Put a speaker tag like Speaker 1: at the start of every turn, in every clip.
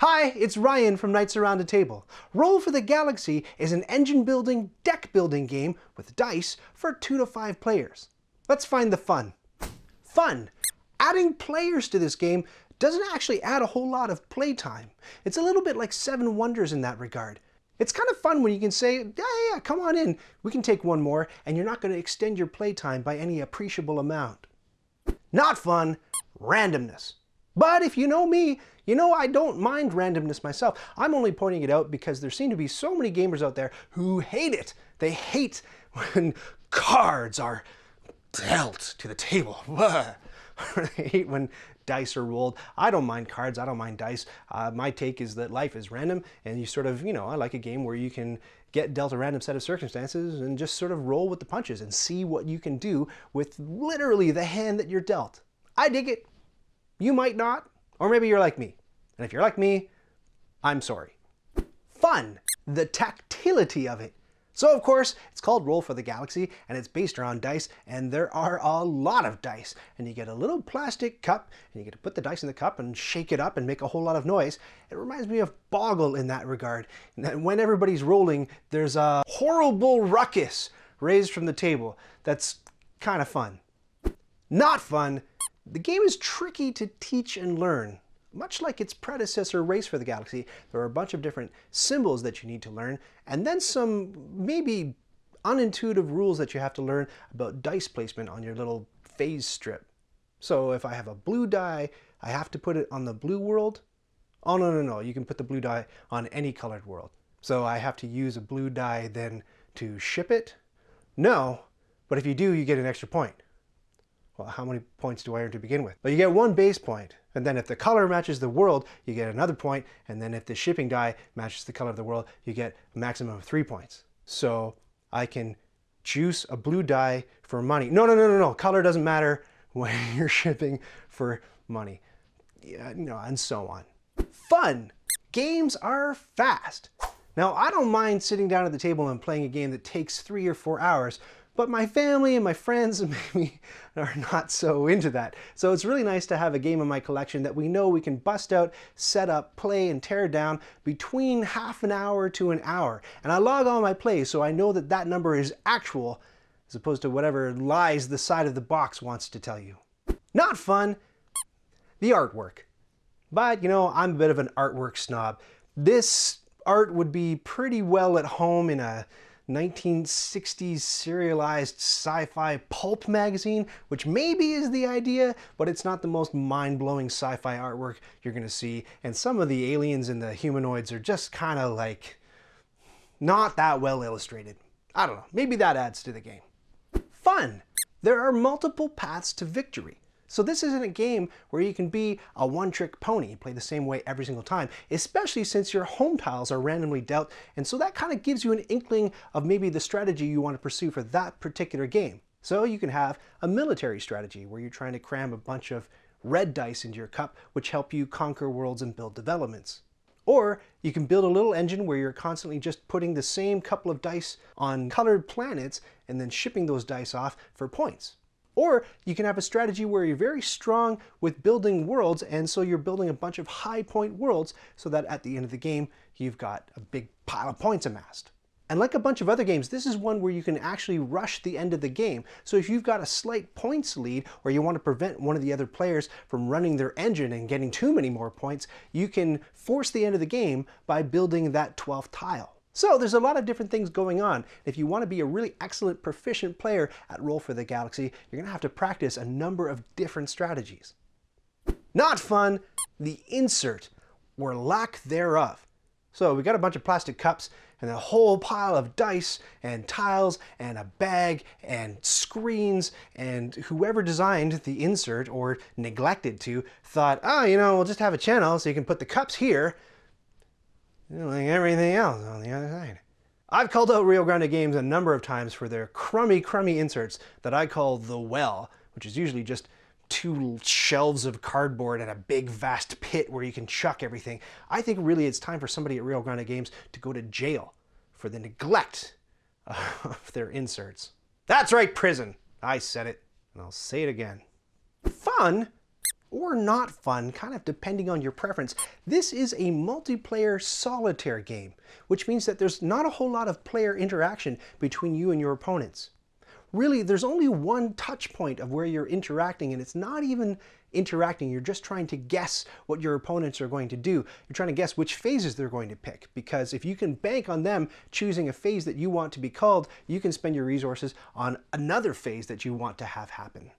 Speaker 1: Hi, it's Ryan from Knights Around a Table. Roll for the Galaxy is an engine-building, deck-building game with dice for 2 to 5 players. Let's find the fun. Fun! Adding players to this game doesn't actually add a whole lot of playtime. It's a little bit like Seven Wonders in that regard. It's kind of fun when you can say, yeah, come on in, we can take one more, and you're not going to extend your playtime by any appreciable amount. Not fun, randomness. But if you know me, you know I don't mind randomness myself. I'm only pointing it out because there seem to be so many gamers out there who hate it. They hate when cards are dealt to the table. They hate when dice are rolled. I don't mind cards, I don't mind dice. My take is that life is random and you sort of, I like a game where you can get dealt a random set of circumstances and just sort of roll with the punches and see what you can do with literally the hand that you're dealt. I dig it. You might not, or maybe you're like me. And if you're like me, I'm sorry. Fun, the tactility of it. So of course, it's called Roll for the Galaxy, and it's based around dice, and there are a lot of dice. And you get a little plastic cup, and you get to put the dice in the cup and shake it up and make a whole lot of noise. It reminds me of Boggle in that regard. And when everybody's rolling, there's a horrible ruckus raised from the table. That's kind of fun. Not fun. The game is tricky to teach and learn. Much like its predecessor, Race for the Galaxy, there are a bunch of different symbols that you need to learn, and then some maybe unintuitive rules that you have to learn about dice placement on your little phase strip. So if I have a blue die, I have to put it on the blue world. Oh, no, you can put the blue die on any colored world. So I have to use a blue die then to ship it? No, but if you do, you get an extra point. Well, how many points do I earn to begin with? Well, you get 1 base point, and then if the color matches the world, you get another point, and then if the shipping die matches the color of the world, you get a maximum of 3 points. So I can juice a blue die for money. No, color doesn't matter when you're shipping for money. Yeah, and so on. Fun! Games are fast. Now, I don't mind sitting down at the table and playing a game that takes 3 or 4 hours, but my family and my friends maybe are not so into that. So it's really nice to have a game in my collection that we know we can bust out, set up, play, and tear down between half an hour to an hour. And I log all my plays so I know that that number is actual as opposed to whatever lies the side of the box wants to tell you. Not fun, the artwork. But I'm a bit of an artwork snob. This art would be pretty well at home in a 1960s serialized sci-fi pulp magazine, which maybe is the idea, but it's not the most mind-blowing sci-fi artwork you're gonna see. And some of the aliens and the humanoids are just kind of like not that well illustrated. I don't know, maybe that adds to the game. Fun! There are multiple paths to victory. So this isn't a game where you can be a one-trick pony, play the same way every single time, especially since your home tiles are randomly dealt, and so that kind of gives you an inkling of maybe the strategy you want to pursue for that particular game. So you can have a military strategy where you're trying to cram a bunch of red dice into your cup, which help you conquer worlds and build developments. Or you can build a little engine where you're constantly just putting the same couple of dice on colored planets and then shipping those dice off for points. Or you can have a strategy where you're very strong with building worlds, and so you're building a bunch of high point worlds so that at the end of the game, you've got a big pile of points amassed. And like a bunch of other games, this is one where you can actually rush the end of the game. So if you've got a slight points lead, or you want to prevent one of the other players from running their engine and getting too many more points, you can force the end of the game by building that 12th tile. So there's a lot of different things going on. If you want to be a really excellent, proficient player at Roll for the Galaxy, you're going to have to practice a number of different strategies. Not fun, the insert, or lack thereof. So we got a bunch of plastic cups and a whole pile of dice and tiles and a bag and screens, and whoever designed the insert, or neglected to, thought, we'll just have a channel so you can put the cups here, like everything else on the other side. I've called out Rio Grande Games a number of times for their crummy inserts that I call the well, which is usually just 2 shelves of cardboard and a big vast pit where you can chuck everything. I think really it's time for somebody at Rio Grande Games to go to jail for the neglect of their inserts. That's right, prison. I said it, and I'll say it again. Fun? or not fun, kind of depending on your preference. This is a multiplayer solitaire game, which means that there's not a whole lot of player interaction between you and your opponents. Really, there's only one touch point of where you're interacting, and it's not even interacting. You're just trying to guess what your opponents are going to do. You're trying to guess which phases they're going to pick, because if you can bank on them choosing a phase that you want to be called, you can spend your resources on another phase that you want to have happen.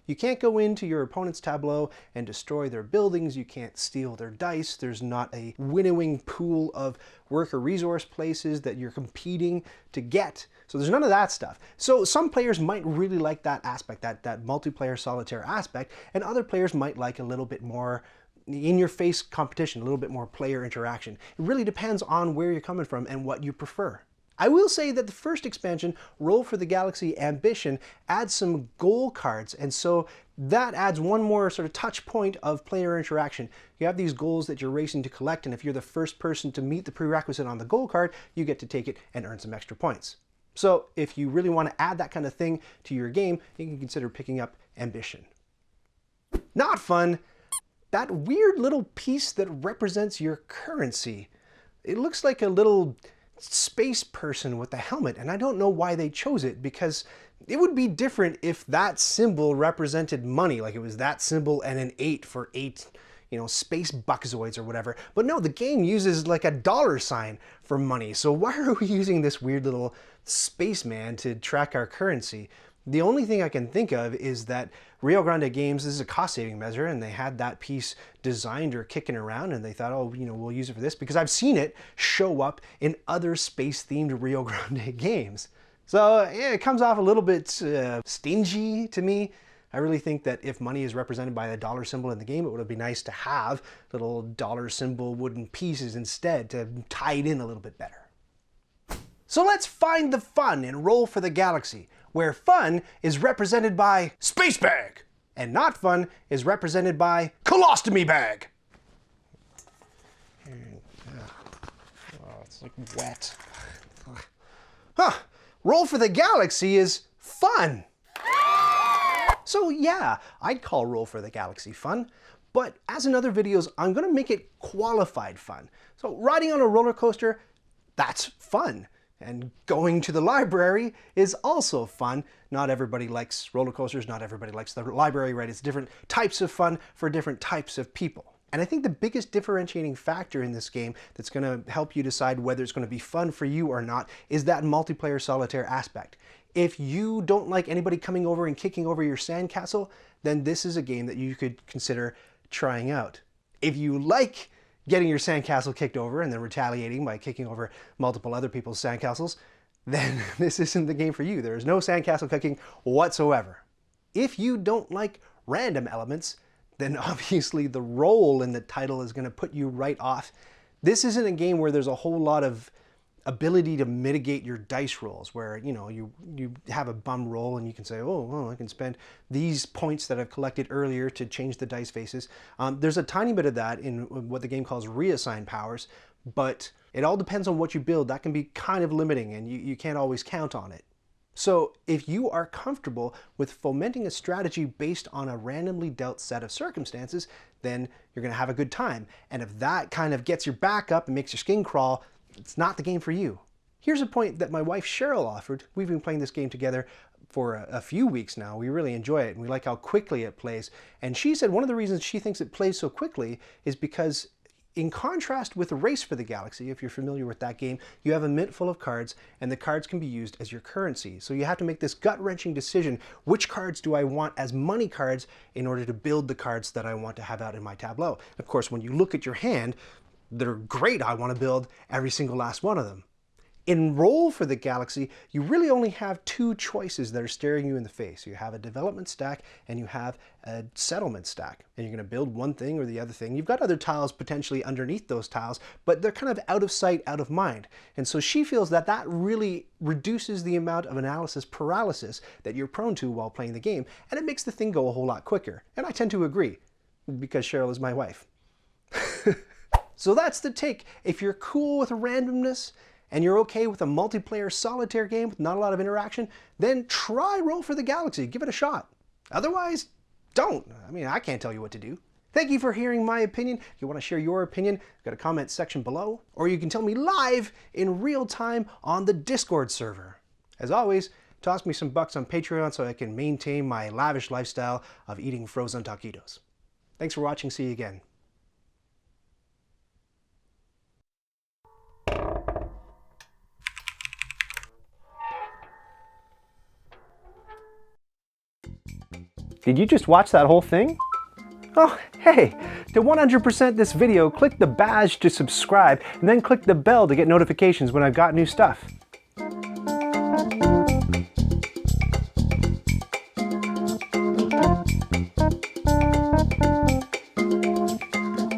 Speaker 1: You can't go into your opponent's tableau and destroy their buildings. You can't steal their dice. There's not a winnowing pool of worker resource places that you're competing to get. So there's none of that stuff. So some players might really like that aspect, that multiplayer solitaire aspect, and other players might like a little bit more in-your-face competition, a little bit more player interaction. It really depends on where you're coming from and what you prefer. I will say that the first expansion, Roll for the Galaxy Ambition, adds some goal cards, and so that adds one more sort of touch point of player interaction. You have these goals that you're racing to collect, and if you're the first person to meet the prerequisite on the goal card, you get to take it and earn some extra points. So if you really want to add that kind of thing to your game, you can consider picking up Ambition. Not fun, that weird little piece that represents your currency. It looks like a little space person with a helmet, and I don't know why they chose it, because it would be different if that symbol represented money, like it was that symbol and an 8 for 8, space buckzoids or whatever. But no, the game uses like a dollar sign for money, so why are we using this weird little spaceman to track our currency? The only thing I can think of is that Rio Grande Games, this is a cost-saving measure, and they had that piece designed or kicking around, and they thought, oh, we'll use it for this, because I've seen it show up in other space-themed Rio Grande games. So yeah, it comes off a little bit stingy to me. I really think that if money is represented by a dollar symbol in the game, it would be nice to have little dollar symbol wooden pieces instead to tie it in a little bit better. So let's find the fun in Roll for the Galaxy, where fun is represented by Space Bag, and not fun is represented by Colostomy Bag. Oh, it's like wet. Roll for the Galaxy is fun. So yeah, I'd call Roll for the Galaxy fun, but as in other videos, I'm gonna make it qualified fun. So riding on a roller coaster, that's fun. And going to the library is also fun. Not everybody likes roller coasters, not everybody likes the library, right? It's different types of fun for different types of people. And I think the biggest differentiating factor in this game that's going to help you decide whether it's going to be fun for you or not is that multiplayer solitaire aspect. If you don't like anybody coming over and kicking over your sandcastle, then this is a game that you could consider trying out. If you like getting your sandcastle kicked over and then retaliating by kicking over multiple other people's sandcastles, then this isn't the game for you. There is no sandcastle kicking whatsoever. If you don't like random elements, then obviously the roll in the title is going to put you right off. This isn't a game where there's a whole lot of ability to mitigate your dice rolls, where you have a bum roll and you can say, oh, well, I can spend these points that I've collected earlier to change the dice faces. There's a tiny bit of that in what the game calls Reassigned Powers, but it all depends on what you build. That can be kind of limiting, and you can't always count on it. So if you are comfortable with fomenting a strategy based on a randomly dealt set of circumstances, then you're going to have a good time. And if that kind of gets your back up and makes your skin crawl, it's not the game for you. Here's a point that my wife Cheryl offered. We've been playing this game together for a few weeks now. We really enjoy it, and we like how quickly it plays. And she said one of the reasons she thinks it plays so quickly is because, in contrast with Race for the Galaxy, if you're familiar with that game, you have a mint full of cards, and the cards can be used as your currency. So you have to make this gut-wrenching decision: which cards do I want as money cards in order to build the cards that I want to have out in my tableau? Of course, when you look at your hand, they're great. I want to build every single last one of them. In Roll for the Galaxy, you really only have two choices that are staring you in the face. You have a development stack and you have a settlement stack. And you're going to build one thing or the other thing. You've got other tiles potentially underneath those tiles, but they're kind of out of sight, out of mind. And so she feels that that really reduces the amount of analysis paralysis that you're prone to while playing the game, and it makes the thing go a whole lot quicker. And I tend to agree, because Cheryl is my wife. So that's the take. If you're cool with randomness and you're okay with a multiplayer solitaire game with not a lot of interaction, then try Roll for the Galaxy. Give it a shot. Otherwise, don't. I mean, I can't tell you what to do. Thank you for hearing my opinion. If you want to share your opinion, I've got a comment section below, or you can tell me live in real time on the Discord server. As always, toss me some bucks on Patreon so I can maintain my lavish lifestyle of eating frozen taquitos. Thanks for watching. See you again. Did you just watch that whole thing? Oh, hey, to 100% this video, click the badge to subscribe and then click the bell to get notifications when I've got new stuff.